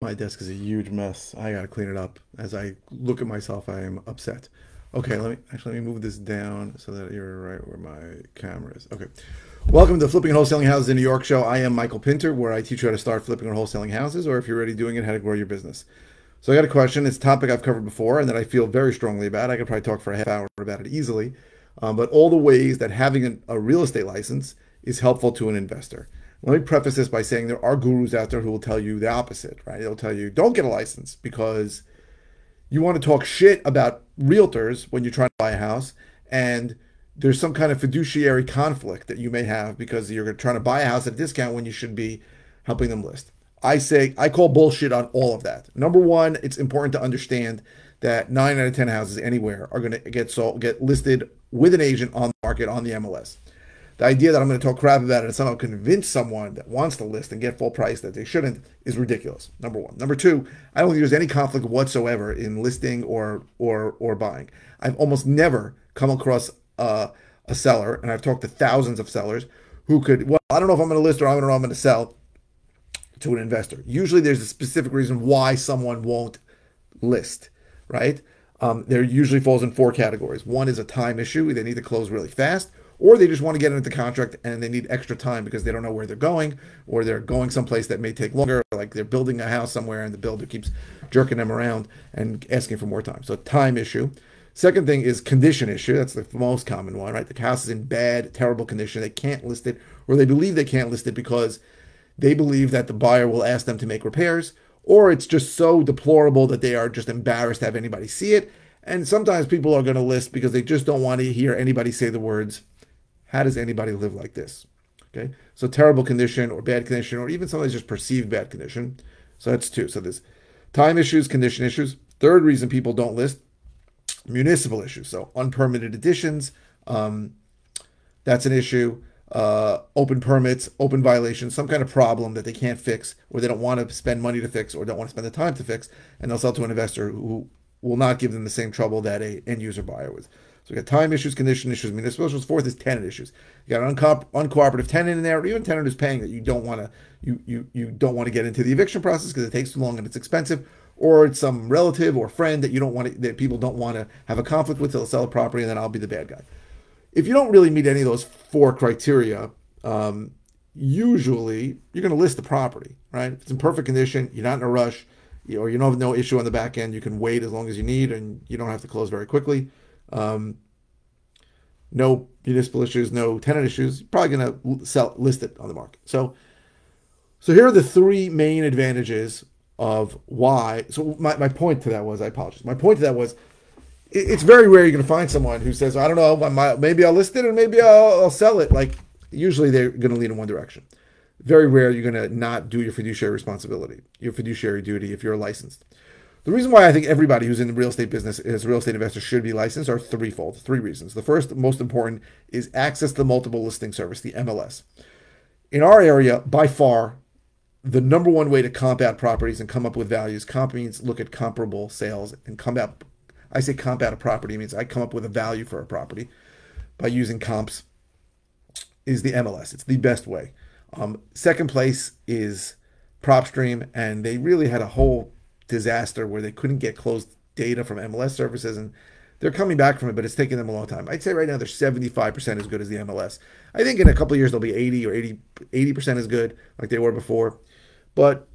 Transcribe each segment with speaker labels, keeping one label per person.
Speaker 1: My desk is a huge mess. I gotta clean it up. As I look at myself, I am upset. Okay, let me move this down so that you're right where my camera is. Okay. Welcome to Flipping and Wholesaling Houses in New York show. I am Michael Pinter, where I teach you how to start flipping and wholesaling houses, or if you're already doing it, how to grow your business. So I got a question. It's a topic I've covered before and that I feel very strongly about. I could probably talk for a half hour about it easily. But all the ways that having a real estate license is helpful to an investor. Let me preface this by saying there are gurus out there who will tell you the opposite, right? They'll tell you, don't get a license because you want to talk shit about realtors when you're trying to buy a house, and there's some kind of fiduciary conflict that you may have because you're trying to buy a house at a discount when you should be helping them list. I call bullshit on all of that. Number one, it's important to understand that 9 out of 10 houses anywhere are going to get listed with an agent on the market on the MLS. The idea that I'm going to talk crap about it and somehow convince someone that wants to list and get full price that they shouldn't is ridiculous. Number one. Number two, I don't think there's any conflict whatsoever in listing or buying. I've almost never come across a seller, and I've talked to thousands of sellers who could, well, I don't know if I'm going to list or I don't know if I'm going to sell to an investor. Usually there's a specific reason why someone won't list, right? There usually falls in 4 categories. One is a time issue. They need to close really fast, or they just want to get into the contract and they need extra time because they don't know where they're going, or they're going someplace that may take longer, like they're building a house somewhere and the builder keeps jerking them around and asking for more time. So time issue. Second thing is condition issue. That's the most common one, right? The house is in bad, terrible condition. They can't list it, or they believe they can't list it because they believe that the buyer will ask them to make repairs, or it's just so deplorable that they are just embarrassed to have anybody see it. And sometimes people are going to list because they just don't want to hear anybody say the words, how does anybody live like this? Okay, so terrible condition or bad condition, or even sometimes just perceived bad condition. So that's 2. So there's time issues, condition issues. Third reason people don't list, municipal issues. So unpermitted additions, that's an issue. Open permits, open violations, some kind of problem that they can't fix, or they don't want to spend money to fix, or don't want to spend the time to fix, and they'll sell to an investor who will not give them the same trouble that a end user buyer would. So we got time issues, condition issues, municipal issues. Fourth is tenant issues. You got an uncooperative tenant in there, or even a tenant who's paying that you don't want to get into the eviction process because it takes too long and it's expensive, or it's some relative or friend that you don't want to, that people don't want to have a conflict with. They'll sell a property and then I'll be the bad guy. If you don't really meet any of those 4 criteria, usually you're going to list the property, right? If it's in perfect condition, you're not in a rush, or you don't have no issue on the back end, you can wait as long as you need and you don't have to close very quickly. No municipal issues, no tenant issues, you're probably going to list it on the market. So here are the 3 main advantages of why. So my point to that was, I apologize. My point to that was, it's very rare you're going to find someone who says, I don't know, maybe I'll list it and maybe I'll sell it. Like, usually they're going to lean in one direction. Very rare you're going to not do your fiduciary responsibility, your fiduciary duty if you're licensed. The reason why I think everybody who's in the real estate business as a real estate investor should be licensed are threefold, 3 reasons. The first, most important, is access to the multiple listing service, the MLS. In our area, by far, the number one way to comp out properties and come up with values, comp means look at comparable sales, and comp out, I say comp out a property means I come up with a value for a property by using comps, is the MLS. It's the best way. Second place is PropStream, and they really had a whole disaster where they couldn't get closed data from MLS services, and they're coming back from it, but it's taking them a long time. I'd say right now they're 75% as good as the MLS. I think in a couple of years they'll be 80% as good like they were before, but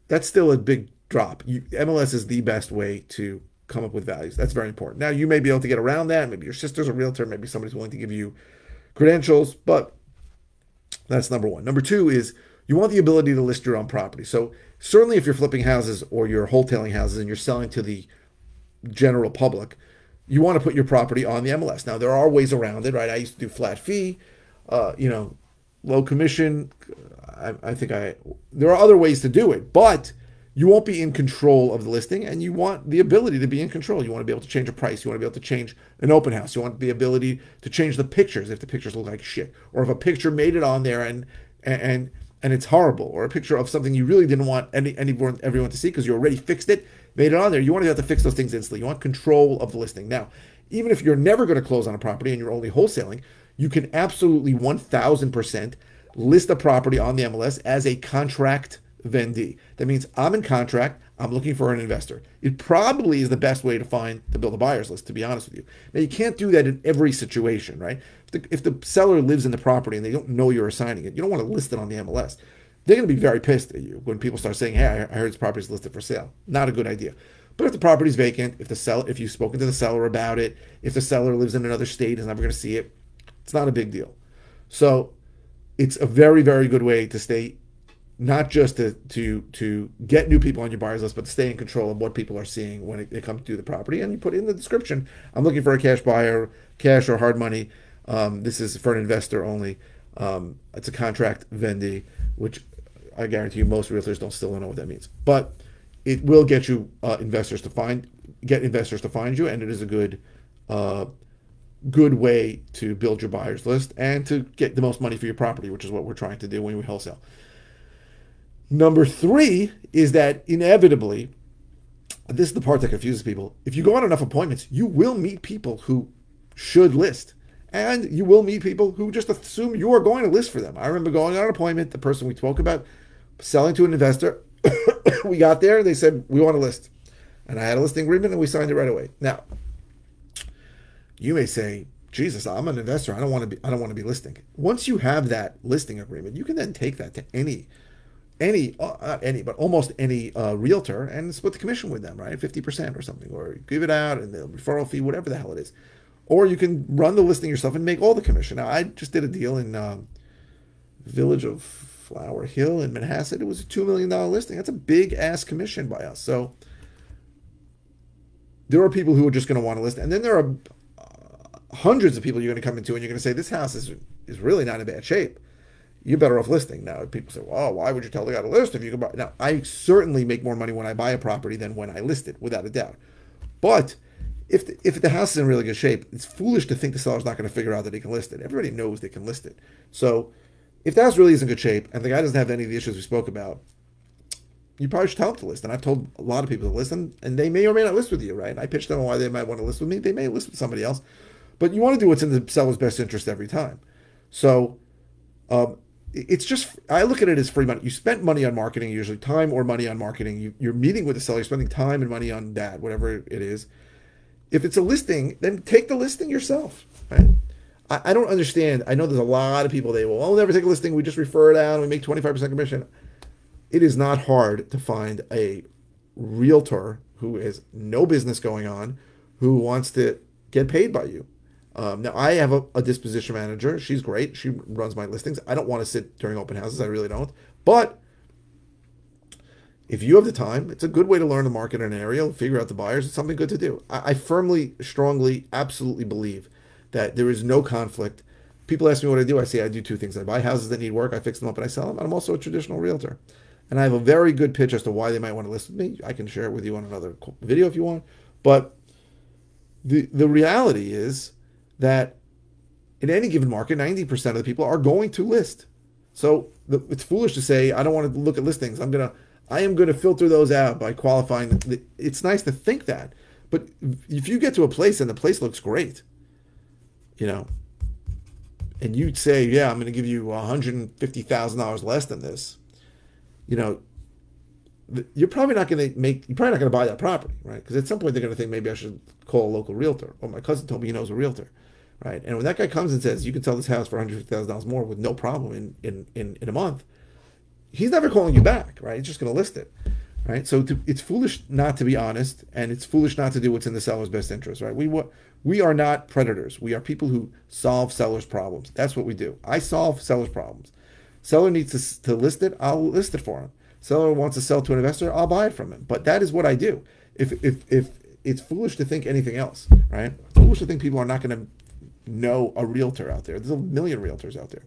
Speaker 1: that's still a big drop. MLS is the best way to come up with values. That's very important. Now, you may be able to get around that. Maybe your sister's a realtor. Maybe somebody's willing to give you credentials, but that's number one. Number 2 is you want the ability to list your own property. So certainly if you're flipping houses or you're wholesaling houses and you're selling to the general public, you want to put your property on the MLS. Now, there are ways around it, right? I used to do flat fee, low commission. There are other ways to do it, but you won't be in control of the listing, and you want the ability to be in control. You want to be able to change a price. You want to be able to change an open house. You want the ability to change the pictures if the pictures look like shit, or if a picture made it on there and it's horrible, or a picture of something you really didn't want everyone to see because you already fixed it, made it on there. You want to be able to fix those things instantly. You want control of the listing. Now, even if you're never going to close on a property and you're only wholesaling, you can absolutely 1,000% list a property on the MLS as a contract vendee. That means I'm in contract. I'm looking for an investor. It probably is the best way to build a buyer's list, to be honest with you. Now, you can't do that in every situation, right? If the seller lives in the property and they don't know you're assigning it, you don't want to list it on the MLS. They're going to be very pissed at you when people start saying, hey, I heard this property is listed for sale. Not a good idea. But if the property's vacant, if you've spoken to the seller about it, if the seller lives in another state and is never going to see it, it's not a big deal. So it's a very, very good way to stay, not just to get new people on your buyer's list, but to stay in control of what people are seeing when they come to the property. And you put in the description, I'm looking for a cash buyer, cash or hard money. This is for an investor only. It's a contract vendee, which I guarantee you most realtors still don't know what that means. But it will get you investors to find you, and it is a good way to build your buyer's list and to get the most money for your property, which is what we're trying to do when we wholesale. Number 3 is that inevitably, this is the part that confuses people, if you go on enough appointments, you will meet people who should list. And you will meet people who just assume you are going to list for them. I remember going on an appointment, the person we spoke about selling to an investor, we got there, they said, we want to list. And I had a listing agreement and we signed it right away. Now, you may say, Jesus, I'm an investor. I don't want to be listing. Once you have that listing agreement, you can then take that to but almost any realtor and split the commission with them, right? 50% or something, or give it out and the referral fee, whatever the hell it is. Or you can run the listing yourself and make all the commission. Now, I just did a deal in Village of Flower Hill in Manhasset. It was a $2 million listing. That's a big ass commission by us. So there are people who are just going to want to list. And then there are hundreds of people you're going to come into and you're going to say, this house is really not in bad shape. You're better off listing. Now, people say, well, why would you tell the guy to list if you can buy? Now, I certainly make more money when I buy a property than when I list it, without a doubt. But if the house is in really good shape, it's foolish to think the seller's not going to figure out that he can list it. Everybody knows they can list it. So if the house really is in good shape and the guy doesn't have any of the issues we spoke about, you probably should tell him to list. And I've told a lot of people to list, and they may or may not list with you, right? I pitched them on why they might want to list with me. They may list with somebody else. But you want to do what's in the seller's best interest every time. So it's just, I look at it as free money. You spent money on marketing, usually time or money on marketing. You're meeting with the seller, you're spending time and money on that, whatever it is. If it's a listing, then take the listing yourself, right? I don't understand. I know there's a lot of people, they will, I'll never take a listing. We just refer it out and we make 25% commission. It is not hard to find a realtor who has no business going on, who wants to get paid by you. Now, I have a disposition manager. She's great. She runs my listings. I don't want to sit during open houses. I really don't. But if you have the time, it's a good way to learn the market in an area, figure out the buyers. It's something good to do. I firmly, strongly, absolutely believe that there is no conflict. People ask me what I do. I say I do 2 things. I buy houses that need work. I fix them up and I sell them. And I'm also a traditional realtor. And I have a very good pitch as to why they might want to list with me. I can share it with you on another video if you want. But the reality is that in any given market, 90% of the people are going to list. So it's foolish to say, I don't want to look at listings. I am going to filter those out by qualifying. It's nice to think that. But if you get to a place and the place looks great, and you say, yeah, I'm going to give you $150,000 less than this, you're probably not going to buy that property, right? Because at some point they're going to think maybe I should call a local realtor. Or my cousin told me he knows a realtor, right? And when that guy comes and says you can sell this house for $150,000 more with no problem in a month, he's never calling you back, right? He's just going to list it, right? So it's foolish not to be honest, and it's foolish not to do what's in the seller's best interest, right? We are not predators. We are people who solve sellers' problems. That's what we do. I solve sellers' problems. Seller needs to list it, I'll list it for him. Seller wants to sell to an investor, I'll buy it from him. But that is what I do. If it's foolish to think anything else, right? It's foolish to think people are not going to know a realtor out there. There's a million realtors out there.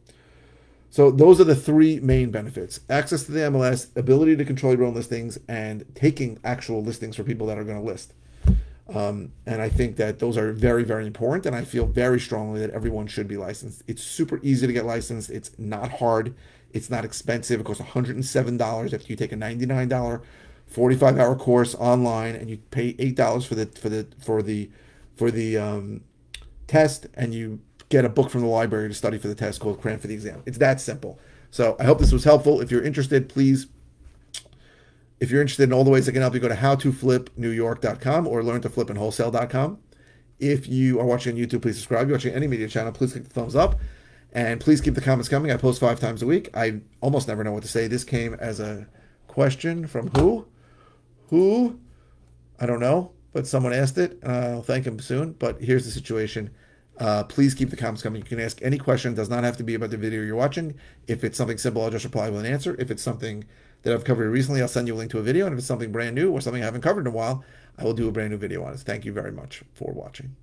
Speaker 1: So those are the 3 main benefits: access to the MLS, ability to control your own listings, and taking actual listings for people that are going to list. And I think that those are very, very important. And I feel very strongly that everyone should be licensed. It's super easy to get licensed. It's not hard. It's not expensive. It costs $107 after you take a $99 45-hour course online, and you pay $8 for the test, and you get a book from the library to study for the test called Cram for the Exam. It's that simple. So I hope this was helpful. If you're interested, please If you're interested in all the ways that can help you, go to howtoflipnewyork.com or learntoflipandwholesale.com. If you are watching on YouTube, please subscribe. If you're watching any media channel, please click the thumbs up. And please keep the comments coming. I post 5 times a week. I almost never know what to say. This came as a question from who? Who? I don't know, but someone asked it. I'll thank him soon. But here's the situation. Please keep the comments coming. You can ask any question. It does not have to be about the video you're watching. If it's something simple, I'll just reply with an answer. If it's something that I've covered recently, I'll send you a link to a video. And if it's something brand new or something I haven't covered in a while, I will do a brand new video on it. Thank you very much for watching.